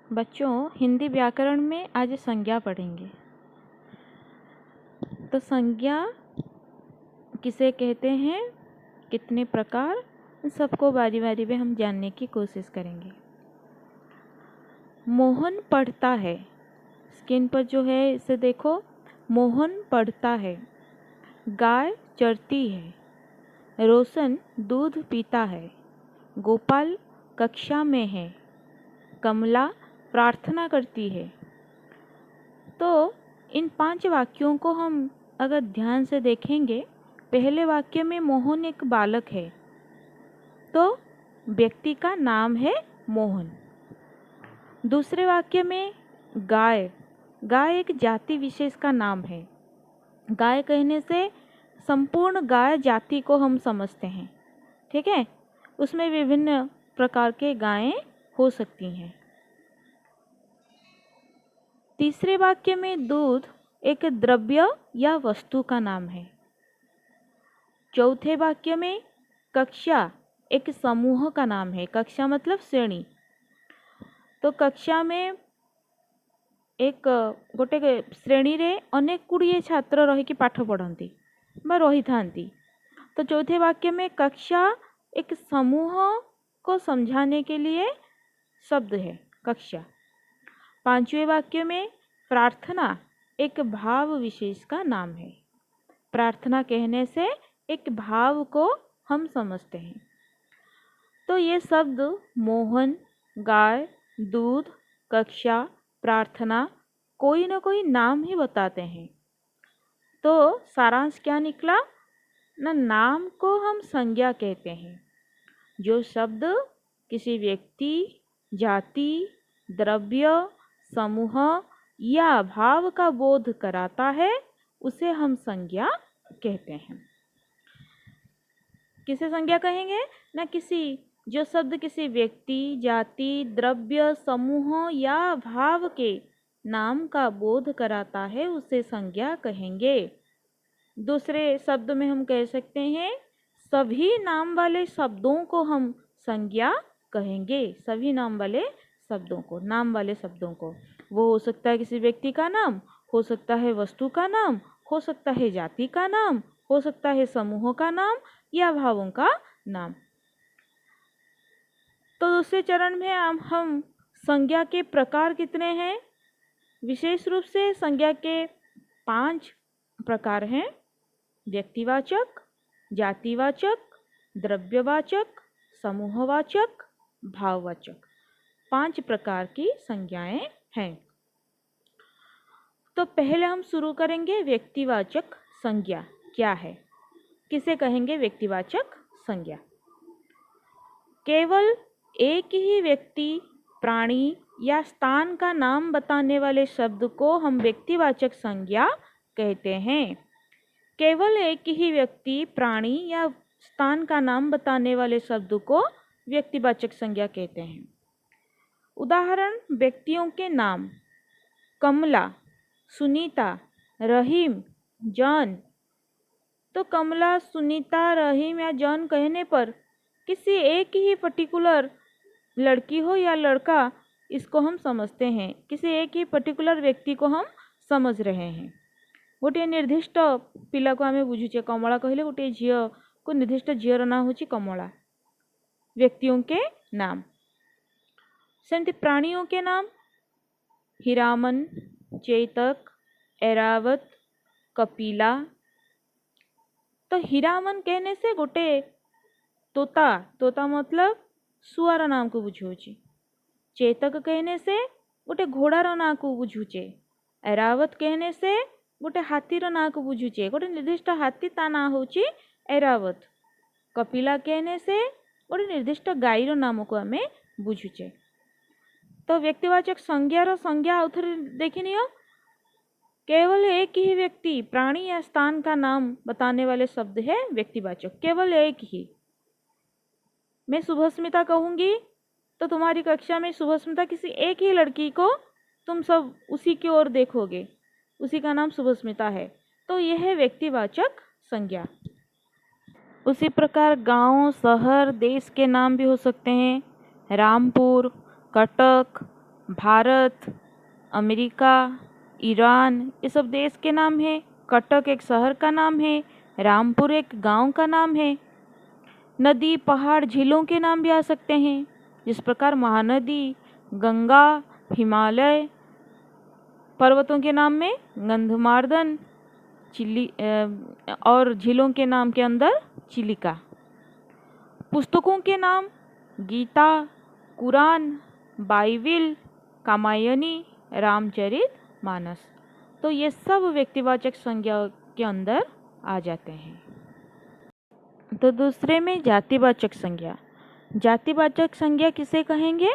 बच्चों, हिंदी व्याकरण में आज संज्ञा पढ़ेंगे। तो संज्ञा किसे कहते हैं, कितने प्रकार, सबको बारी बारी में हम जानने की कोशिश करेंगे। मोहन पढ़ता है, स्क्रीन पर जो है इसे देखो। मोहन पढ़ता है, गाय चरती है, रोशन दूध पीता है, गोपाल कक्षा में है, कमला प्रार्थना करती है। तो इन 5 वाक्यों को हम अगर ध्यान से देखेंगे, पहले वाक्य में मोहन एक बालक है, तो व्यक्ति का नाम है मोहन। दूसरे वाक्य में गाय, गाय एक जाति विशेष का नाम है। गाय कहने से संपूर्ण गाय जाति को हम समझते हैं, ठीक है। उसमें विभिन्न प्रकार के गायें हो सकती हैं। तीसरे वाक्य में दूध एक द्रव्य या वस्तु का नाम है। चौथे वाक्य में कक्षा एक समूह का नाम है। कक्षा मतलब श्रेणी। तो कक्षा में एक गोटे श्रेणी रे अनेक गुड़िए छात्र रही पाठ पढ़ती बा रही थांती। तो चौथे वाक्य में कक्षा एक समूह को समझाने के लिए शब्द है, कक्षा। पांचवें वाक्य में प्रार्थना एक भाव विशेष का नाम है। प्रार्थना कहने से एक भाव को हम समझते हैं। तो ये शब्द मोहन, गाय, दूध, कक्षा, प्रार्थना कोई ना कोई नाम ही बताते हैं। तो सारांश क्या निकला ना, नाम को हम संज्ञा कहते हैं। जो शब्द किसी व्यक्ति, जाति, द्रव्य, समूह या भाव का बोध कराता है, उसे हम संज्ञा कहते हैं। किसे संज्ञा कहेंगे ना, जो शब्द किसी व्यक्ति, जाति, द्रव्य, समूह या भाव के नाम का बोध कराता है, उसे संज्ञा कहेंगे। दूसरे शब्द में हम कह सकते हैं सभी नाम वाले शब्दों को हम संज्ञा कहेंगे। सभी नाम वाले शब्दों को, नाम वाले शब्दों को, वो हो सकता है किसी व्यक्ति का नाम, हो सकता है वस्तु का नाम, हो सकता है जाति का नाम, हो सकता है समूह का नाम या भावों का नाम। तो दूसरे चरण में हम संज्ञा के प्रकार कितने हैं, विशेष रूप से संज्ञा के 5 प्रकार हैं। व्यक्तिवाचक, जातिवाचक, द्रव्यवाचक, समूहवाचक, भाववाचक। 5 प्रकार की संज्ञाएं हैं। तो पहले हम शुरू करेंगे व्यक्तिवाचक संज्ञा क्या है। किसे कहेंगे व्यक्तिवाचक संज्ञा? केवल एक ही व्यक्ति, प्राणी या स्थान का नाम बताने वाले शब्द को हम व्यक्तिवाचक संज्ञा कहते हैं। केवल एक ही व्यक्ति, प्राणी या स्थान का नाम बताने वाले शब्द को व्यक्तिवाचक संज्ञा कहते हैं। उदाहरण, व्यक्तियों के नाम कमला, सुनीता, रहीम, जॉन। तो कमला, सुनीता, रहीम या जॉन कहने पर किसी एक ही पर्टिकुलर लड़की हो या लड़का, इसको हम समझते हैं। किसी एक ही पर्टिकुलर व्यक्ति को हम समझ रहे हैं। गोटे निर्दिष्ट पिला को आमे बुझुचे कमला कहले, गोटे झील को निर्दिष्ट झीर ना होची कमला। व्यक्तियों के नाम। सेमती प्राणियों के नाम हीरामन, चेतक, ऐरावत, कपिला। तो हीरामन कहने से गोटे तोता, तोता मतलब सुआर नाम को बुझुची। चेतक कहने से गोटे घोड़ार ना को बुझुचे। ऐरावत कहने से गोटे हाथीर ना को बुझुचे। गोटे निर्दिष्ट हाथी ता ना होची ऐरावत। कपिला कहने से गोटे निर्दिष्ट गाईर नाम को आमे बुझुचे। तो व्यक्तिवाचक संज्ञार संज्ञा आउथरे देखिनियो। केवल एक ही व्यक्ति, प्राणी या स्थान का नाम बताने वाले शब्द है व्यक्तिवाचक, केवल एक ही। मैं शुभस्मिता कहूँगी तो तुम्हारी कक्षा में शुभस्मिता किसी एक ही लड़की को, तुम सब उसी की ओर देखोगे, उसी का नाम शुभस्मिता है। तो यह है व्यक्तिवाचक संज्ञा। उसी प्रकार गांव, शहर, देश के नाम भी हो सकते हैं। रामपुर, कटक, भारत, अमेरिका, ईरान, ये सब देश के नाम है। कटक एक शहर का नाम है। रामपुर एक गांव का नाम है। नदी, पहाड़, झीलों के नाम भी आ सकते हैं, जिस प्रकार महानदी, गंगा, हिमालय, पर्वतों के नाम में गंधमार्दन, और झीलों के नाम के अंदर चिलिका। पुस्तकों के नाम गीता, कुरान, बाइबिल, कामायनी, रामचरित मानस। तो ये सब व्यक्तिवाचक संज्ञा के अंदर आ जाते हैं। तो दूसरे में जातिवाचक संज्ञा। जातिवाचक संज्ञा किसे कहेंगे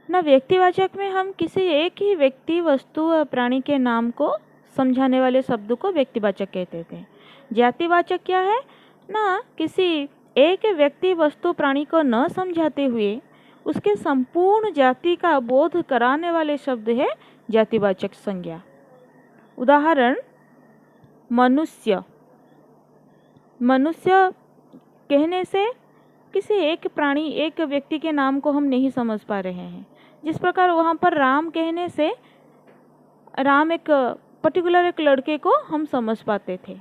ना? व्यक्तिवाचक में हम किसी एक ही व्यक्ति, वस्तु या प्राणी के नाम को समझाने वाले शब्द को व्यक्तिवाचक कहते थे। जातिवाचक क्या है ना? किसी एक व्यक्ति, वस्तु, प्राणी को न समझाते हुए उसके संपूर्ण जाति का बोध कराने वाले शब्द है जातिवाचक संज्ञा। उदाहरण, मनुष्य। मनुष्य कहने से किसी एक प्राणी, एक व्यक्ति के नाम को हम नहीं समझ पा रहे हैं। जिस प्रकार वहाँ पर राम कहने से राम एक पर्टिकुलर एक लड़के को हम समझ पाते थे,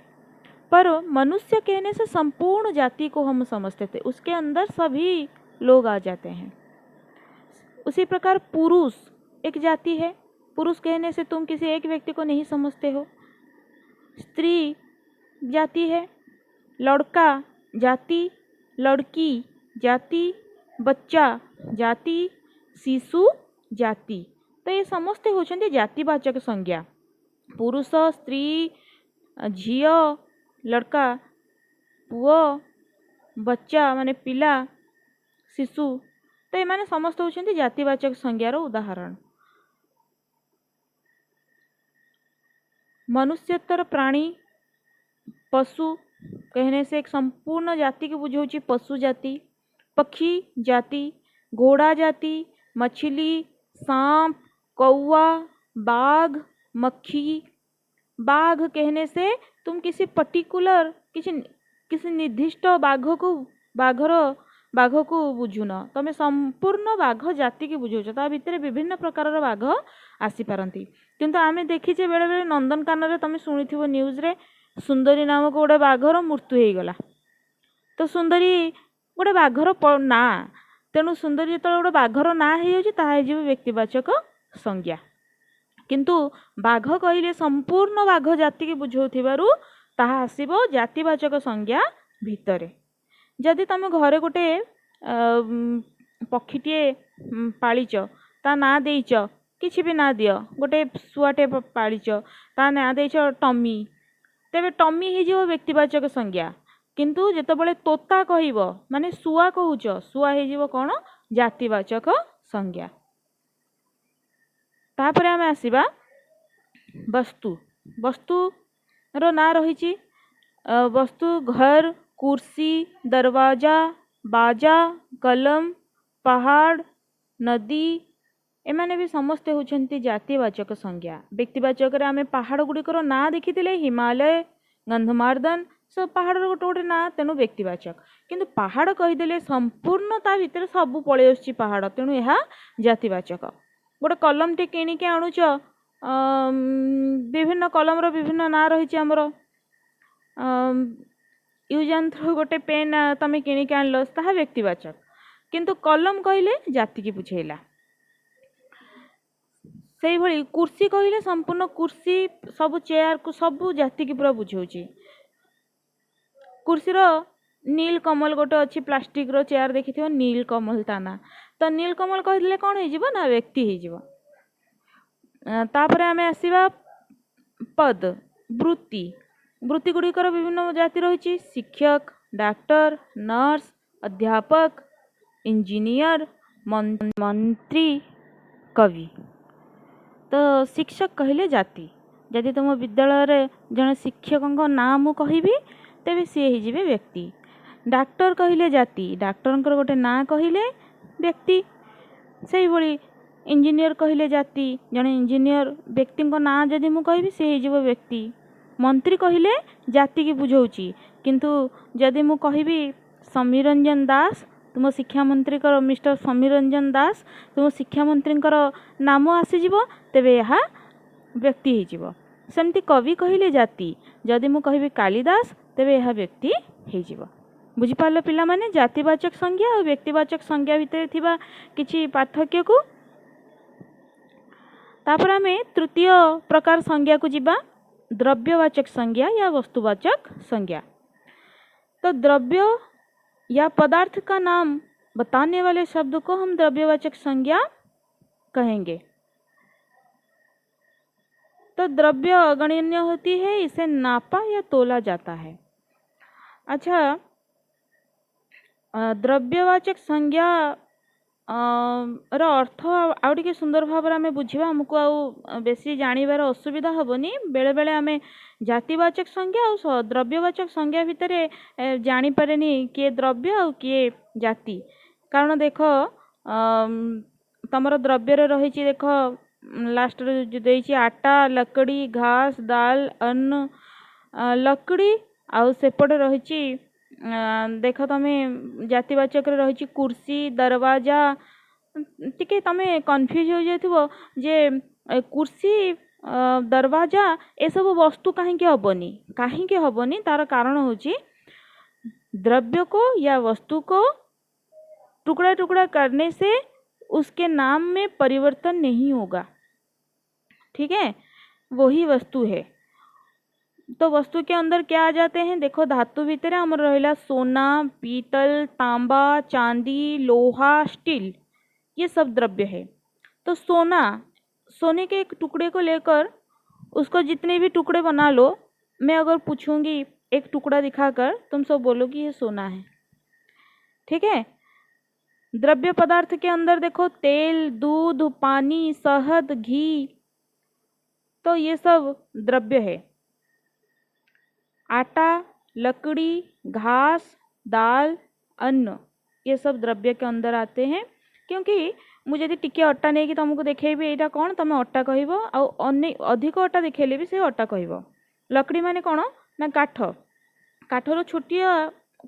पर मनुष्य कहने से संपूर्ण जाति को हम समझते थे, उसके अंदर सभी लोग आ जाते हैं। उसी प्रकार पुरुष एक जाति है। पुरुष कहने से तुम किसी एक व्यक्ति को नहीं समझते हो। स्त्री जाति है। लड़का जाति, लड़की जाति, बच्चा जाति, शिशु जाति। तो ये समस्ते होचंदी जातिवाचक संज्ञा। पुरुष, स्त्री, झियो, लड़का, पुओ, बच्चा माने पिला, शिशु। तो ये माने समस्त होचंदी जातिवाचक संज्ञार उदाहरण। मनुष्यतर प्राणी, पशु कहने से एक संपूर्ण जाति की बुझाउची पशु जाति। पक्षी जाति, घोड़ा जाति, मछली, सांप, कौवा, बाघ, मक्खी। बाघ कहने से तुम किसी पर्टिकुलर, किसी निर्दिष्ट बाघ को बुझुन, तमें संपूर्ण बाघ जाति की बुझाउछ। ता भितर विभिन्न प्रकार बाघ आसी पारंती। किंतु आमे देखिचे बेले बेले नंदनकानन रे तमें शुणिथिबो न्यूज रे सुंदरी नामक गोटे बाघर मृत्यु हो गला। तो सुंदरी गोटे बाघर ना, तेणु सुंदरी जो गोटे बाघर ना हो व्यक्तिवाचक संज्ञा। किंतु बाघ कहले संपूर्ण बाघ जाति की बुझाउथिबारु ताहा आसीबो जातिवाचक संज्ञा भितरे। जदि तुम घरे गोटे पक्षीटे पालिच, ता ना देइच, किछि भी ना दियो, गोटे शुआटे पालिच, ता ना देइच टमी, तेबे टमी हो व्यक्तिवाचक संज्ञा। किंतु जेतेबेले तोता कहइबो माने शुआ कहूच, शुआ हो कौन? जातिवाचक संज्ञा। तापरे आमे आसीबा वस्तु। वस्तु रो ना रहिछि वस्तु घर, कुर्सी, दरवाजा, बाजा, कलम, पहाड़, नदी, एमाने भी समस्ते होचंती जातिवाचक संज्ञा। व्यक्तिवाचक रे आमे पहाड़ गुड़िकर ना देखिथिले, हिमालय, गंधमार्दन, सब पहाड़ गोटे गोटे ना, तेणु व्यक्तिवाचक। किंतु पहाड़ कहीदेले संपूर्ण ता भितर सबू पळेइ आसुची पहाड़, तेणु यह जातिवाचक। गोटे कलम टे किणिके आणुच, विभिन्न कलम रो विभिन्न ना रही आमर। यूज एंड थ्रो गोटे पेन तमें किणिके आणल, ताहा व्यक्तिवाचक। किंतु कलम कहले जाति की बुझेला। से भली कुर्सी कहले संपूर्ण कुर्सी, सब चेयर को सब जाति की पूरा बुझाउची। कुर्सीर नील कमल गोटे अच्छी प्लास्टिक रो चेयर देखिथिबो, नील कमल ता ना। तो नील कमल कहले कौन हो जिवो ना? व्यक्ति हो जिवो। तापरे आमे आसीबा पद, वृत्ति। वृत्ति गुड़िकर विभिन्न जाति रही। शिक्षक, डॉक्टर, नर्स, अध्यापक, इंजीनियर, मंत्री, कवि। तो शिक्षक कहले जाति। जदि तुम विद्यालय जन शिक्षक नाम कहबी तेबे सी हो व्यक्ति। डॉक्टर कहले जाति, डॉक्टर गोटे ना कहले व्यक्ति। से भली इंजीनियर कहले जाति, जने इंजीनियर व्यक्ति ना जदि मु कहबी से हो व्यक्ति। मंत्री कहले जाति की बुझाउची, किंतु जदि मु कहबी समीरंजन दास तुम शिक्षा मंत्री मिस्टर समीर रंजन दास तुम शिक्षा मंत्री नाम आसीजिव तेबे यह व्यक्ति हो। सेमती कवि कहले जाति जदि मु कहबी कालिदास तेबे यह व्यक्ति हो। बुझिपाल पिला माने जातिवाचक संज्ञा और व्यक्तिवाचक संज्ञा भितर थिबा किछि पार्थक्य को। तापर आमे तृतीय प्रकार संज्ञा को जिबा द्रव्यवाचक संज्ञा या वस्तुवाचक संज्ञा। तो द्रव्य या पदार्थ का नाम बताने वाले शब्द को हम द्रव्यवाचक संज्ञा कहेंगे। तो द्रव्य अगणनीय होती है, इसे नापा या तोला जाता है। अच्छा, द्रव्यवाचक संज्ञा अर्थ आउ टिके सुंदर भाव आम बुझा आमको आउ बेसी जानिबार असुविधा हेनी। बेले बेले आम जातिवाचक संज्ञा और द्रव्यवाचक संज्ञा भितर जानीपारे किए द्रव्य आ किए जाति। कारण देख तमर द्रव्य रही देख लास्ट जो आटा लकड़ी घास दाल अन्न लकड़ी आउ सेपटे रही देख तमें जातिवाचक रही कुर्सी दरवाजा टिके तमें कन्फ्यूज हो जाइथिबो जे कुर्सी दरवाजा ए सब वस्तु कहीं हबनी तार कारण होची द्रव्य को या वस्तु को टुकड़ा टुकड़ा करने से उसके नाम में परिवर्तन नहीं होगा। ठीक है, वही वस्तु है। तो वस्तु के अंदर क्या आ जाते हैं, देखो धातु भीतर हमर रहिला सोना पीतल तांबा चांदी लोहा स्टील, ये सब द्रव्य है। तो सोने के एक टुकड़े को लेकर उसको जितने भी टुकड़े बना लो, मैं अगर पूछूंगी एक टुकड़ा दिखाकर तुम सब बोलोगी ये सोना है। ठीक है, द्रव्य पदार्थ के अंदर देखो तेल दूध पानी शहद घी, तो ये सब द्रव्य है। आटा लकड़ी घास दाल अन्न ये सब द्रव्य के अंदर आते हैं। क्योंकि मुझे यदि टिके अट्टा नहीं कि तुमको देखेबी एटा कौन तुम अट्टा कहबो, आ अधिक अट्टा देखेले भी से अट्टा कहबो। लकड़ी माने कौन ना काठ, काठर छोटिया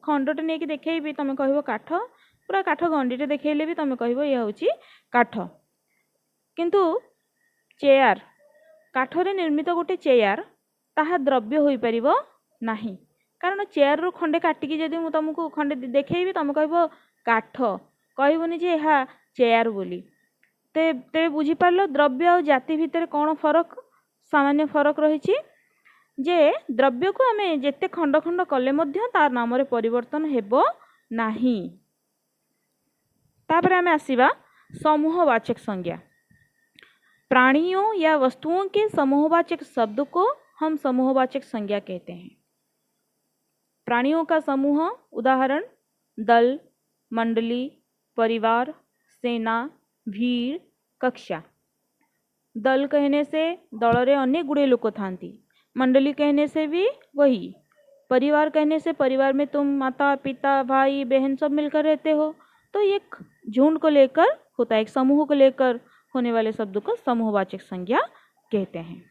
खंडटे नहीं कि देखेबी तुम कहबो काठ, पूरा काठ गंडीटे देखेले भी तुम कहबो ये होची काठ। किंतु चेयर काठरे निर्मित गोटे चेयर ताहा द्रव्य होई परिबो नहीं। कारण चेयर रो खंडे काटिकी जदि मु तुमको खंडे देखेबी तुम कहबो काठ, कहबोनी जे हा चेयर बोली। ते बुझी पारलो द्रव्य और जाति भितर कौन फरक, सामान्य फरक रही जे द्रव्य को आमे जेते खंड खंड कले मध्य तार नाम रे परिवर्तन हेबो नाही। तापर आमे आसीबा समूहवाचक संज्ञा। प्राणियों या वस्तुओं के समूहवाचक शब्द को हम समूहवाचक संज्ञा कहते हैं। प्राणियों का समूह उदाहरण दल मंडली परिवार सेना भीड़ कक्षा। दल कहने से दल रे अनेक गुड़े लोक थांती, मंडली कहने से भी वही, परिवार कहने से परिवार में तुम माता पिता भाई बहन सब मिलकर रहते हो। तो एक झुंड को लेकर होता है, एक समूह को लेकर होने वाले शब्द को समूहवाचक संज्ञा कहते हैं।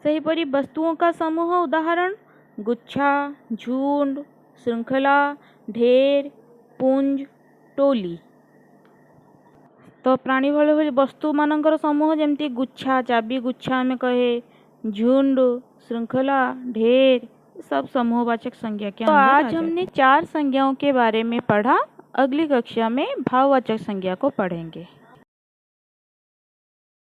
सेहीपरि वस्तुओं का समूह उदाहरण गुच्छा झुंड श्रृंखला ढेर पुंज टोली। तो प्राणी भले भले वस्तु मानकर समूह जमती गुच्छा चाबी गुच्छा में कहे, झुंड श्रृंखला ढेर सब समूहवाचक संज्ञा के अंदर। तो आज हमने 4 संज्ञाओं के बारे में पढ़ा। अगली कक्षा में भाववाचक संज्ञा को पढ़ेंगे।